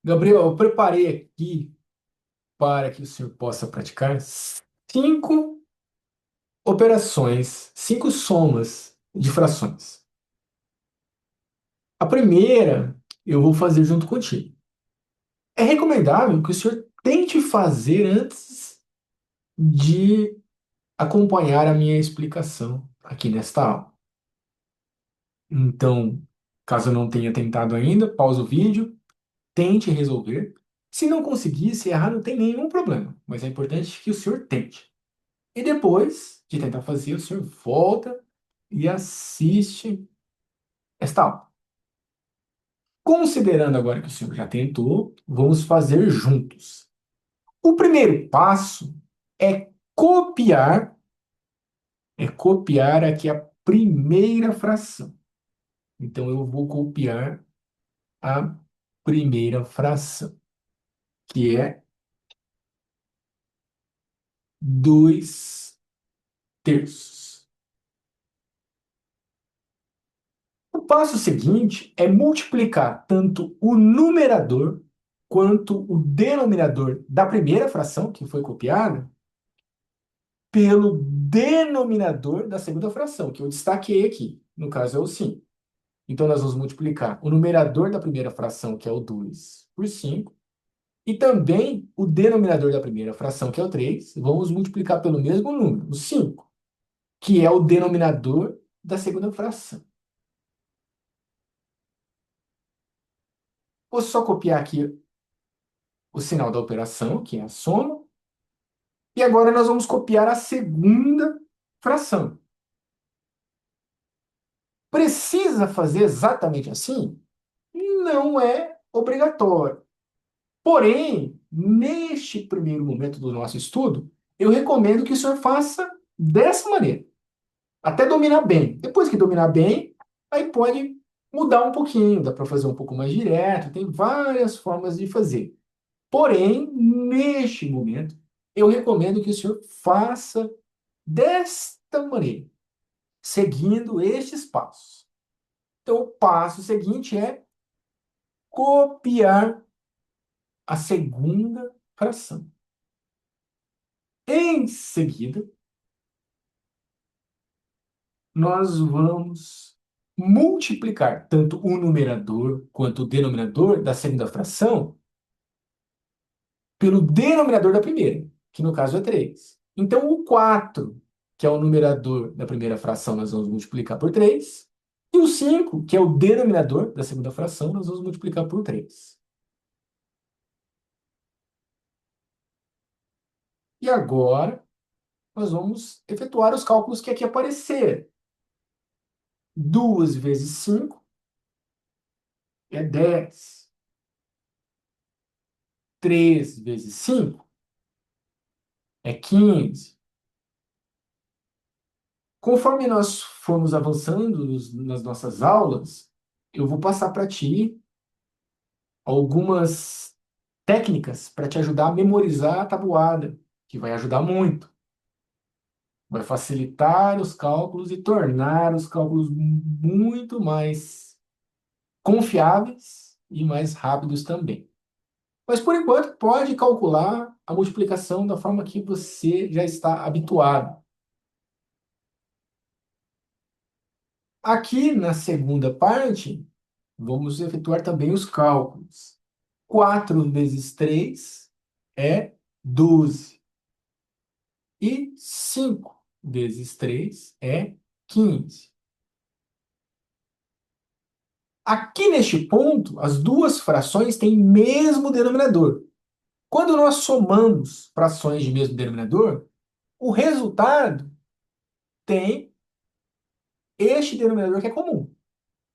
Gabriel, eu preparei aqui para que o senhor possa praticar cinco operações, cinco somas de frações. A primeira eu vou fazer junto contigo. É recomendável que o senhor tente fazer antes de acompanhar a minha explicação aqui nesta aula. Então, caso eu não tenha tentado ainda, pausa o vídeo, tente resolver. Se não conseguir, se errar, não tem nenhum problema, mas é importante que o senhor tente. E depois de tentar fazer, o senhor volta e assiste esta aula. Considerando agora que o senhor já tentou, vamos fazer juntos. O primeiro passo é copiar, é copiar aqui a primeira fração. Então eu vou copiar a primeira fração, que é 2 terços. O passo seguinte é multiplicar tanto o numerador quanto o denominador da primeira fração, que foi copiada, pelo denominador da segunda fração, que eu destaquei aqui. No caso, é o 5. Então, nós vamos multiplicar o numerador da primeira fração, que é o 2, por 5, e também o denominador da primeira fração, que é o 3, vamos multiplicar pelo mesmo número, o 5, que é o denominador da segunda fração. Vou só copiar aqui o sinal da operação, que é a soma, e agora nós vamos copiar a segunda fração. Precisa fazer exatamente assim? Não é obrigatório. Porém, neste primeiro momento do nosso estudo, eu recomendo que o senhor faça dessa maneira, até dominar bem. Depois que dominar bem, aí pode mudar um pouquinho, dá para fazer um pouco mais direto, tem várias formas de fazer. Porém, neste momento, eu recomendo que o senhor faça desta maneira, seguindo estes passos. Então, o passo seguinte é copiar a segunda fração. Em seguida, nós vamos multiplicar tanto o numerador quanto o denominador da segunda fração pelo denominador da primeira, que no caso é 3. Então, o 4, que é o numerador da primeira fração, nós vamos multiplicar por 3. E o 5, que é o denominador da segunda fração, nós vamos multiplicar por 3. E agora, nós vamos efetuar os cálculos que aqui apareceram. 2 vezes 5 é 10. 3 vezes 5 é 15. Conforme nós formos avançando nas nossas aulas, eu vou passar para ti algumas técnicas para te ajudar a memorizar a tabuada, que vai ajudar muito. Vai facilitar os cálculos e tornar os cálculos muito mais confiáveis e mais rápidos também. Mas por enquanto, pode calcular a multiplicação da forma que você já está habituado. Aqui na segunda parte, vamos efetuar também os cálculos. 4 vezes 3 é 12. E 5 vezes 3 é 15. Aqui neste ponto, as duas frações têm mesmo denominador. Quando nós somamos frações de mesmo denominador, o resultado tem este denominador que é comum.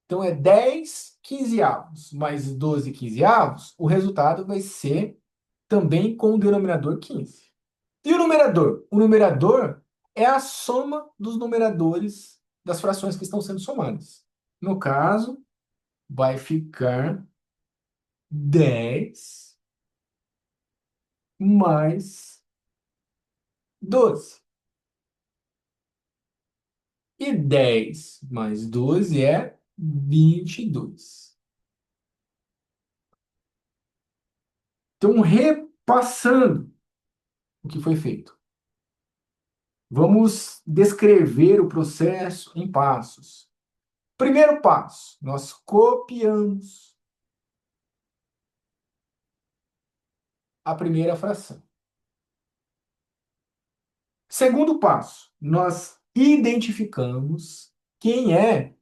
Então é 10 quinzeavos mais 12 quinzeavos, o resultado vai ser também com o denominador 15. E o numerador? O numerador é a soma dos numeradores das frações que estão sendo somadas. No caso, vai ficar 10 mais 12. E 10 mais 12 é 22. Então, repassando o que foi feito. Vamos descrever o processo em passos. Primeiro passo, nós copiamos a primeira fração. Segundo passo, nós identificamos quem é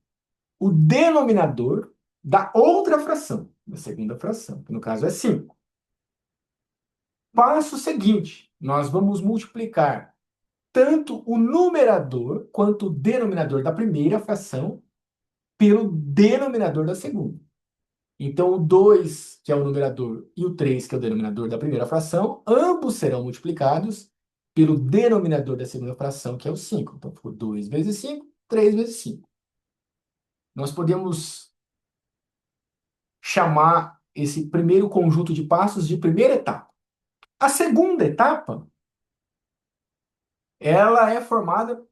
o denominador da outra fração, da segunda fração, que no caso é 5. Passo seguinte, nós vamos multiplicar tanto o numerador quanto o denominador da primeira fração pelo denominador da segunda. Então, o 2, que é o numerador, e o 3, que é o denominador da primeira fração, ambos serão multiplicados pelo denominador da segunda fração, que é o 5. Então, ficou 2 vezes 5, 3 vezes 5. Nós podemos chamar esse primeiro conjunto de passos de primeira etapa. A segunda etapa, ela é formada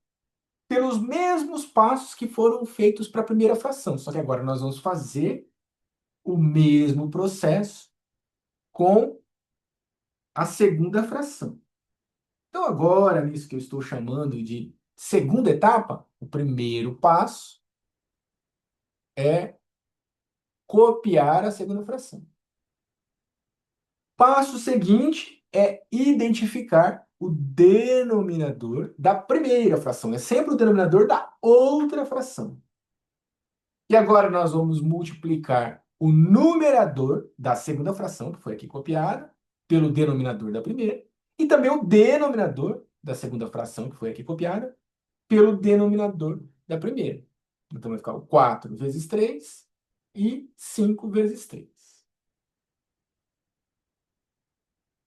pelos mesmos passos que foram feitos para a primeira fração, só que agora nós vamos fazer o mesmo processo com a segunda fração. Então, agora, nisso que eu estou chamando de segunda etapa, o primeiro passo é copiar a segunda fração. Passo seguinte é identificar o denominador da primeira fração. É sempre o denominador da outra fração. E agora nós vamos multiplicar o numerador da segunda fração, que foi aqui copiada, pelo denominador da primeira, e também o denominador da segunda fração, que foi aqui copiada, pelo denominador da primeira. Então vai ficar o 4 vezes 3 e 5 vezes 3.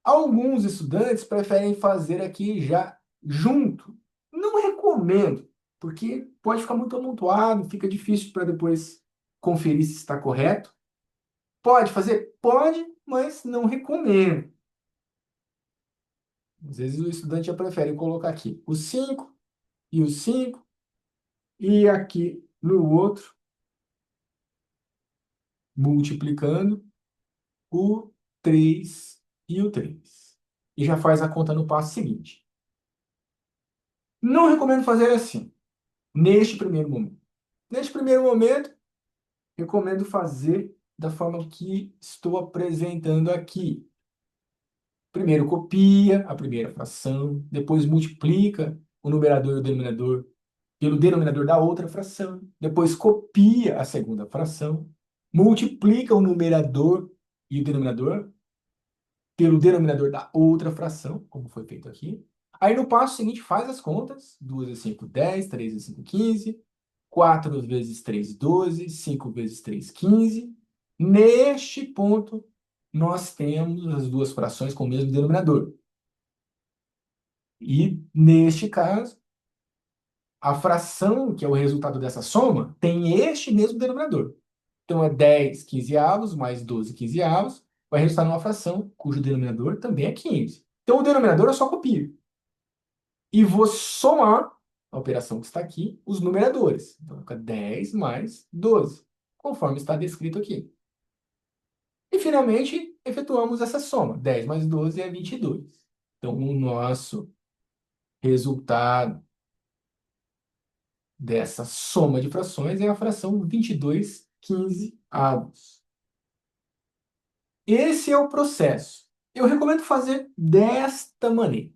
Alguns estudantes preferem fazer aqui já junto. Não recomendo, porque pode ficar muito amontoado, fica difícil para depois conferir se está correto. Pode fazer? Pode, mas não recomendo. Às vezes o estudante já prefere colocar aqui o 5 e o 5 e aqui no outro, multiplicando o 3 e o 3. E já faz a conta no passo seguinte. Não recomendo fazer assim, neste primeiro momento. Neste primeiro momento, recomendo fazer da forma que estou apresentando aqui. Primeiro copia a primeira fração, depois multiplica o numerador e o denominador pelo denominador da outra fração, depois copia a segunda fração, multiplica o numerador e o denominador pelo denominador da outra fração, como foi feito aqui. Aí no passo seguinte faz as contas, 2 vezes 5, 10, 3 vezes 5, 15, 4 vezes 3, 12, 5 vezes 3, 15. Neste ponto, nós temos as duas frações com o mesmo denominador. E, neste caso, a fração, que é o resultado dessa soma, tem este mesmo denominador. Então, é 10 quinzeavos mais 12 quinzeavos, vai resultar numa fração cujo denominador também é 15. Então, o denominador eu só copio. E vou somar a operação que está aqui, os numeradores. Então, fica 10 mais 12, conforme está descrito aqui. E, finalmente, efetuamos essa soma. 10 mais 12 é 22. Então, o nosso resultado dessa soma de frações é a fração 22 quinzeavos. Esse é o processo. Eu recomendo fazer desta maneira.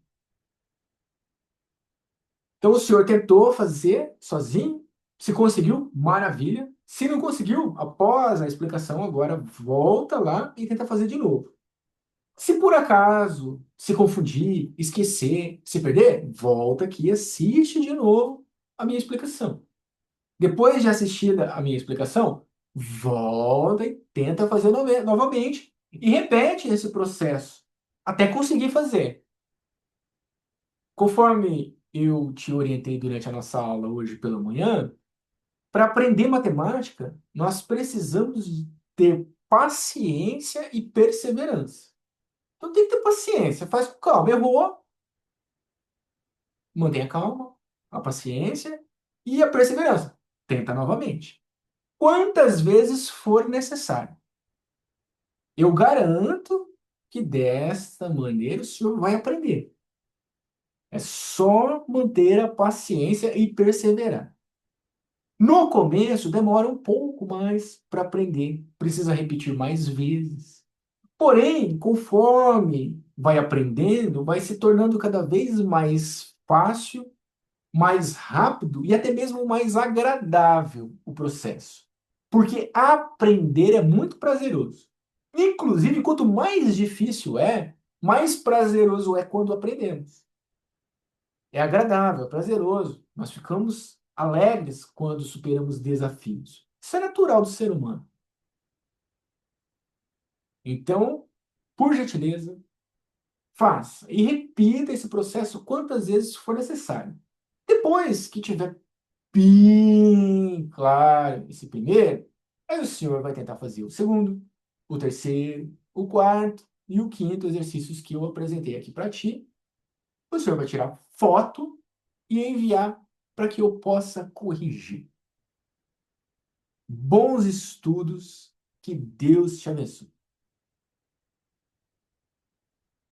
Então, o senhor tentou fazer sozinho, se conseguiu, maravilha. Se não conseguiu, após a explicação, agora volta lá e tenta fazer de novo. Se por acaso se confundir, esquecer, se perder, volta aqui e assiste de novo a minha explicação. Depois de assistida a minha explicação, volta e tenta fazer novamente e repete esse processo até conseguir fazer. Conforme eu te orientei durante a nossa aula hoje pela manhã, para aprender matemática, nós precisamos ter paciência e perseverança. Então tem que ter paciência, faz com calma. Errou, mantenha a calma, a paciência e a perseverança. Tenta novamente. Quantas vezes for necessário. Eu garanto que desta maneira o senhor vai aprender. É só manter a paciência e perseverar. No começo, demora um pouco mais para aprender, precisa repetir mais vezes. Porém, conforme vai aprendendo, vai se tornando cada vez mais fácil, mais rápido e até mesmo mais agradável o processo. Porque aprender é muito prazeroso. Inclusive, quanto mais difícil é, mais prazeroso é quando aprendemos. É agradável, é prazeroso. Nós ficamos alegres quando superamos desafios. Isso é natural do ser humano. Então, por gentileza, faça e repita esse processo quantas vezes for necessário. Depois que tiver bem claro esse primeiro, aí o senhor vai tentar fazer o segundo, o terceiro, o quarto e o quinto exercícios que eu apresentei aqui para ti. O senhor vai tirar foto e enviar para que eu possa corrigir. Bons estudos, que Deus te abençoe.